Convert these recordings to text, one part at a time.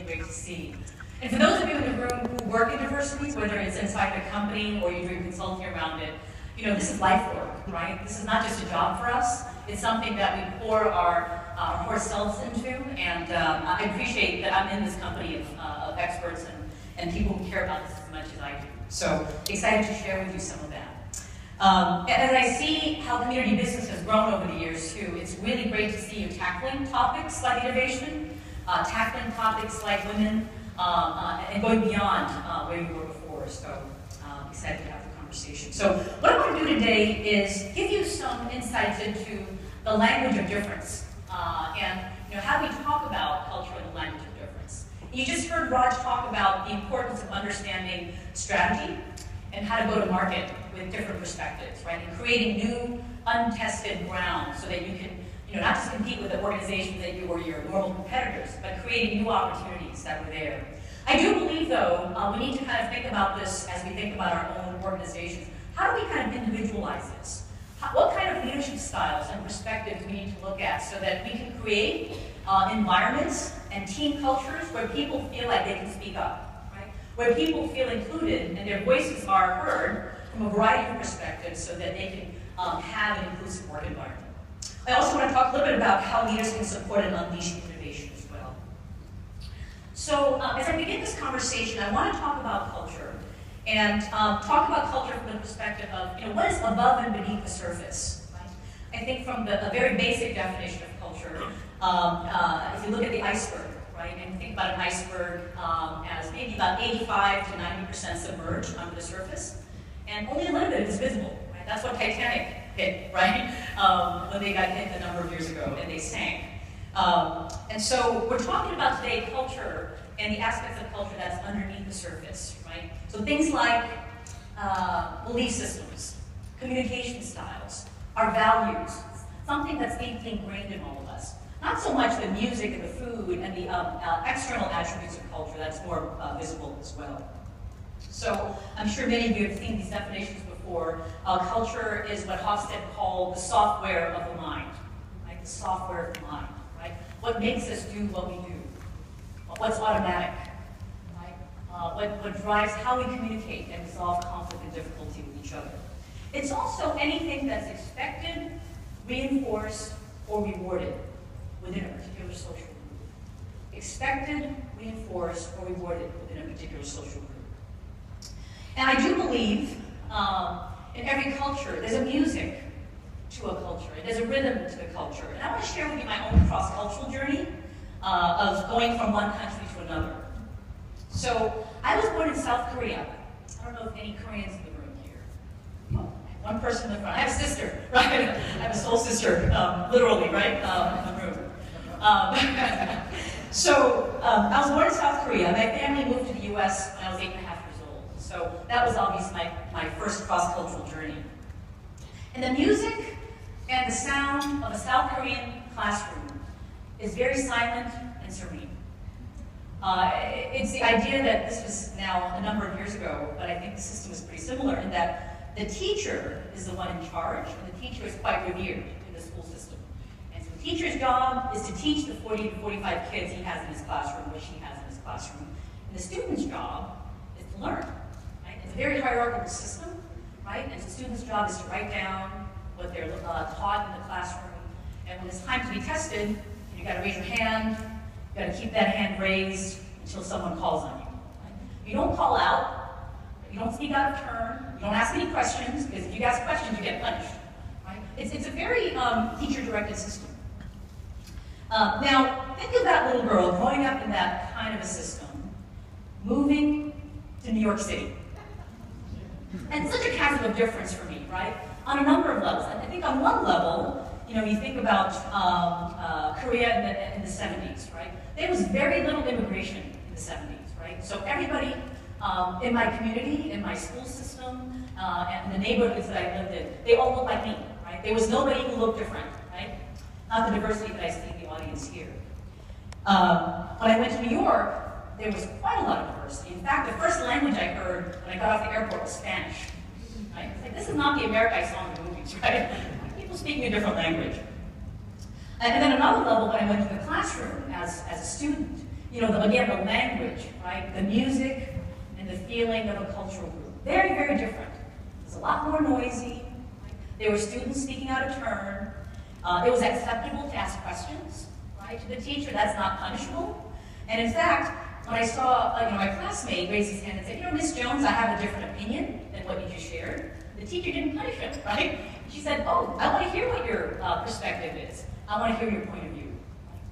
great to see. And for those of you in the room who work in diversity, whether it's inside the company or you're doing consulting around it, you know, this is life work, right? This is not just a job for us. It's something that we pour our selves into, and I appreciate that I'm in this company of experts and people who care about this as much as I do. So excited to share with you some of that. And as I see how community business has grown over the years too, it's really great to see you tackling topics like innovation, tackling topics like women, and going beyond where you were before. So excited to have the conversation. So what I want to do today is give you some insights into the language of difference, and how we talk about culture and the language of difference. You just heard Raj talk about the importance of understanding strategy and how to go to market with different perspectives, right? And creating new, untested ground so that you can, not just compete with the organizations that you were your normal competitors, but creating new opportunities that were there. I do believe, though, we need to kind of think about this as we think about our own organizations. How do we kind of individualize this? What kind of leadership styles and perspectives we need to look at so that we can create environments and team cultures where people feel like they can speak up, right? Where people feel included and their voices are heard from a variety of perspectives so that they can have an inclusive work environment. I also want to talk a little bit about how leaders can support and unleash innovation as well. So as I begin this conversation, I want to talk about culture and talk about culture from the perspective of what is above and beneath the surface. Right? I think from a very basic definition of culture, if you look at the iceberg, right, and you think about an iceberg as maybe about 85 to 90% submerged under the surface, and only a little bit is visible. Right? That's what Titanic hit, right? When they got hit a number of years ago and they sank. And so we're talking about today culture and the aspects of culture that's underneath the surface, right? So things like belief systems, communication styles, our values, something that's deeply ingrained in all of us. Not so much the music and the food and the external attributes of culture, that's more visible as well. So I'm sure many of you have seen these definitions before. Culture is what Hofstede called the software of the mind, right? The software of the mind, right? What makes us do what we do? What's automatic, right? What drives how we communicate and resolve conflict and difficulty with each other. It's also anything that's expected, reinforced, or rewarded within a particular social group. Expected, reinforced, or rewarded within a particular social group. And I do believe in every culture, there's a music to a culture, there's a rhythm to the culture. And I want to share with you my own cross-cultural journey of going from one country to another. So I was born in South Korea. I don't know if any Koreans in the room here. Oh, one person in the front. I have a sister, right? I have a soul sister, literally, right, in the room. So I was born in South Korea. My family moved to the US when I was 8.5 years old. So that was obviously my first cross-cultural journey. And the music and the sound of a South Korean classroom is very silent and serene. It's the idea that this was now a number of years ago, but I think the system is pretty similar in that the teacher is the one in charge, and the teacher is quite revered in the school system. And so the teacher's job is to teach the 40 to 45 kids he has in his classroom, which he has in his classroom. And the student's job is to learn. Right? It's a very hierarchical system, right? And so the student's job is to write down what they're taught in the classroom. And when it's time to be tested, you got to raise your hand. You got to keep that hand raised until someone calls on you. Right? You don't call out. You don't speak out of turn. You don't ask any questions, because if you ask questions, you get punished. Right? It's a very teacher-directed system. Now, think of that little girl growing up in that kind of a system, moving to New York City. And such a chasm of difference for me, right? On a number of levels. I think on one level, you think about Korea in the 70s, right? There was very little immigration in the 70s, right? So everybody in my community, in my school system, and the neighborhoods that I lived in, they all looked like me, right? There was nobody who looked different, right? Not the diversity that I see in the audience here. When I went to New York, there was quite a lot of diversity. In fact, the first language I heard when I got off the airport was Spanish, right? It's like, this is not the America I saw in the movies, right? Speaking a different language. And then another level, when I went to the classroom as a student, Again, the language, right? The music and the feeling of a cultural group. Very, very different. It was a lot more noisy. Right? There were students speaking out of turn. It was acceptable to ask questions, right? To the teacher, that's not punishable. And in fact, when I saw my classmate raise his hand and say, Miss Jones, I have a different opinion than what you just shared, the teacher didn't punish him, right? She said, oh, I want to hear what your perspective is. I want to hear your point of view.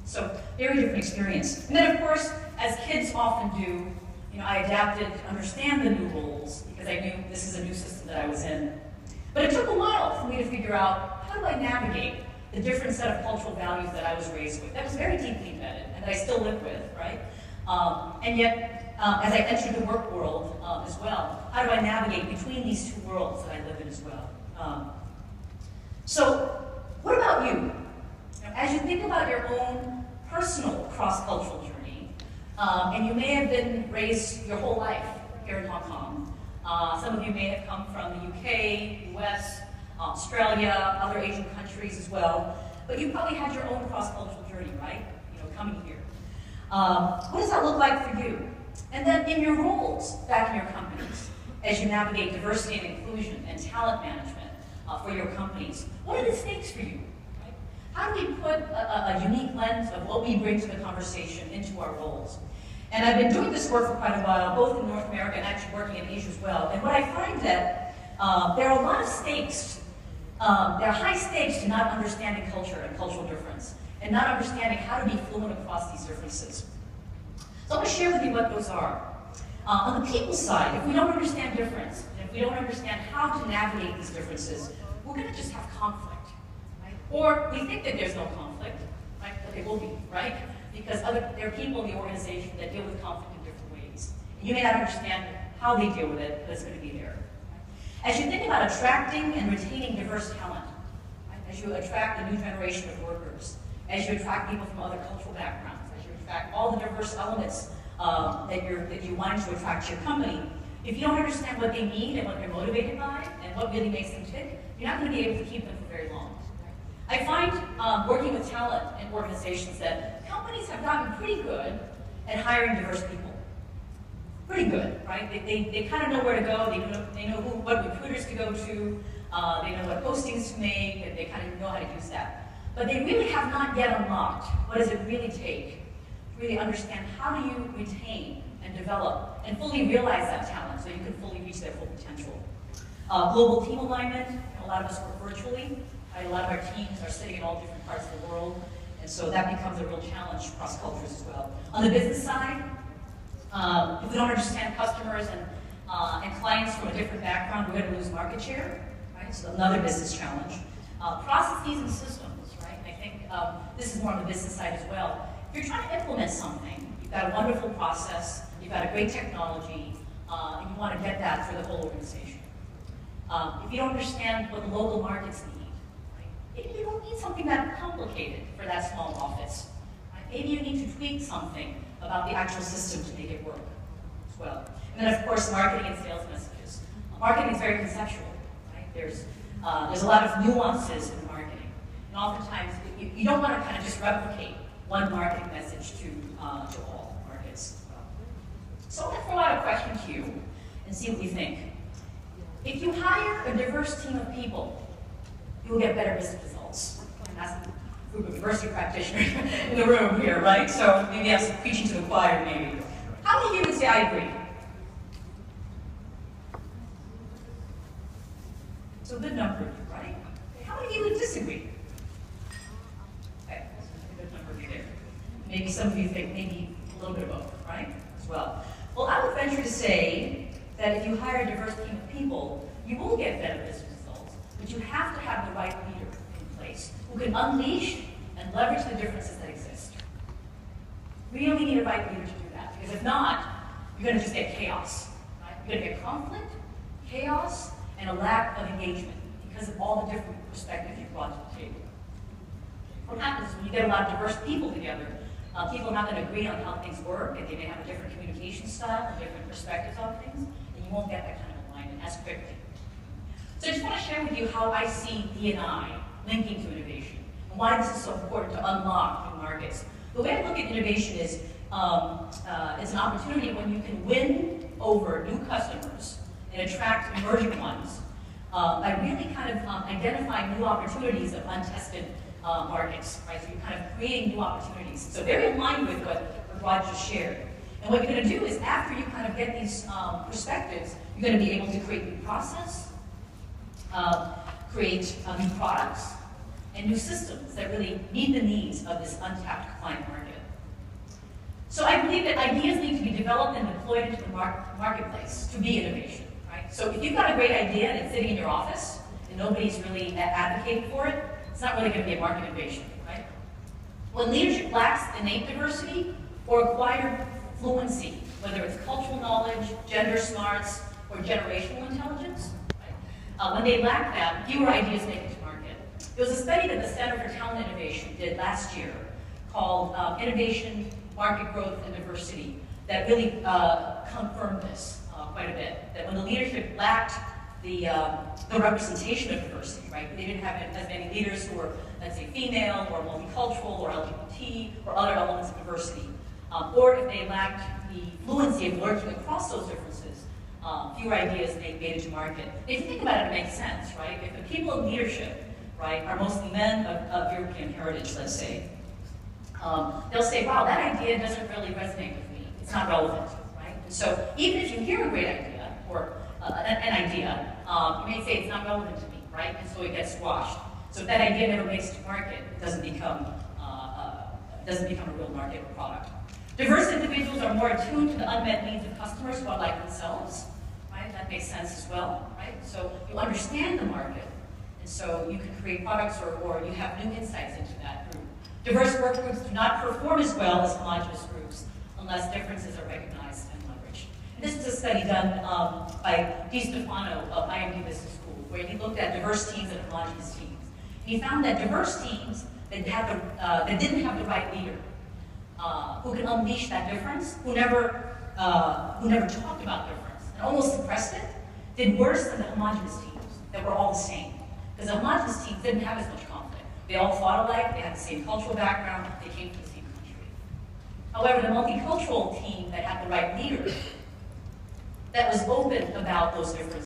So, very different experience. And then, of course, as kids often do, I adapted to understand the new rules because I knew this is a new system that I was in. But it took a while for me to figure out, how do I navigate the different set of cultural values that I was raised with? That was very deeply embedded and that I still live with, right? And yet, as I entered the work world as well, how do I navigate between these two worlds that I live in as well? So, what about you? As you think about your own personal cross-cultural journey, and you may have been raised your whole life here in Hong Kong. Some of you may have come from the UK, US, Australia, other Asian countries as well, but you probably had your own cross-cultural journey, right? Coming here. What does that look like for you? And then in your roles back in your companies, as you navigate diversity and inclusion and talent management for your companies, what are the stakes for you? Right? How do we put a unique lens of what we bring to the conversation into our roles? And I've been doing this work for quite a while, both in North America and actually working in Asia as well. And what I find that there are a lot of stakes. There are high stakes to not understanding culture and cultural difference, and not understanding how to be fluent across these differences. So I'm going to share with you what those are. On the people side, if we don't understand difference, and if we don't understand how to navigate these differences, we're going to just have conflict, right? Or we think that there's no conflict, right? But there will be, right? Because there are people in the organization that deal with conflict in different ways. And you may not understand how they deal with it, but it's going to be there. As you think about attracting and retaining diverse talent, right? As you attract a new generation of workers, as you attract people from other cultural backgrounds, as you attract all the diverse elements that you want to attract to your company, if you don't understand what they need and what they're motivated by and what really makes them tick, you're not going to be able to keep them for very long. I find working with talent in organizations that companies have gotten pretty good at hiring diverse people. Pretty good, right? They kind of know where to go, they know what recruiters to go to, they know what postings to make, and they kind of know how to use that. But they really have not yet unlocked what does it really take to really understand how do you retain and develop and fully realize that talent so you can fully reach their full potential. Global team alignment, a lot of us work virtually. Right? A lot of our teams are sitting in all different parts of the world, and so that becomes a real challenge across cultures as well. On the business side, if we don't understand customers and clients from a different background, we're going to lose market share, right? So another business challenge. Processes and systems, right? And I think this is more on the business side as well. If you're trying to implement something, you've got a wonderful process, you've got a great technology, and you want to get that for the whole organization. If you don't understand what the local markets need, right? Maybe you don't need something that complicated for that small office. Right? Maybe you need to tweak something about the actual system to make it work as well. And then, of course, marketing and sales messages. Marketing is very conceptual, right? There's a lot of nuances in marketing. And oftentimes, you don't want to kind of just replicate one marketing message to all markets. So I'm going to throw out a question to you and see what you think. If you hire a diverse team of people, you will get better business results. And that's a group of diversity practitioners in the room here, right? So maybe I'm preaching to the choir, maybe. How many of you would say I agree? So a good number, right? How many of you would disagree? Okay, a good number of you there. Maybe some of you think maybe a little bit of both, right? As well. Well, I would venture to say that if you hire a diverse team of people, you will get better business results, but you have to have the right leader in place who can unleash and leverage the differences that exist. We really need a right leader to do that, because if not, you're going to just get chaos. Right? You're going to get conflict, chaos, and a lack of engagement because of all the different perspectives you've brought to the table. What happens when you get a lot of diverse people together? People are not going to agree on how things work, and they may have a different communication style and different perspectives on things, and you won't get that kind of alignment as quickly. So I just want to share with you how I see D&I linking to innovation, and why this is so important to unlock new markets. The way I look at innovation is, it's an opportunity when you can win over new customers and attract emerging ones by really kind of identifying new opportunities of untested markets, right? So you're kind of creating new opportunities. So very in line with what Rod just shared. And what you're going to do is after you kind of get these perspectives, you're going to be able to create new process, create new products, and new systems that really meet the needs of this untapped client market. So I believe that ideas need to be developed and deployed into the marketplace to be innovation, right? So if you've got a great idea and it's sitting in your office and nobody's really advocating for it, it's not really going to be a market innovation, right? When leadership lacks innate diversity or acquired fluency, whether it's cultural knowledge, gender smarts, or generational intelligence, right? When they lack that, fewer ideas make it to market. There was a study that the Center for Talent Innovation did last year called Innovation, Market Growth, and Diversity that really confirmed this quite a bit. That when the leadership lacked the representation of diversity, right? They didn't have as many leaders who were, let's say, female or multicultural or LGBT or other elements of diversity. Or if they lacked the fluency of working across those differences, fewer ideas made it to market. If you think about it, it makes sense, right? If the people in leadership, right, are mostly men of European heritage, let's say, they'll say, wow, that idea doesn't really resonate with me. It's not relevant, right? And so even if you hear a great idea, or an idea, you may say it's not relevant to me, right? And so it gets squashed. So if that idea never makes it to market, it doesn't become a real market or product. Diverse individuals are more attuned to the unmet needs of customers who are like themselves, right? That makes sense as well, right? So you understand the market, and so you can create products or you have new insights into that group. Diverse work groups do not perform as well as homogeneous groups unless differences are recognized and leveraged. And this is a study done by DiStefano of IMD Business School, where he looked at diverse teams and homogeneous teams. And he found that diverse teams that didn't have the right leader, who could unleash that difference, who never talked about difference and almost suppressed it, did worse than the homogeneous teams that were all the same. Because the homogeneous teams didn't have as much conflict. They all thought alike, they had the same cultural background, they came from the same country. However, the multicultural team that had the right leader, that was open about those differences,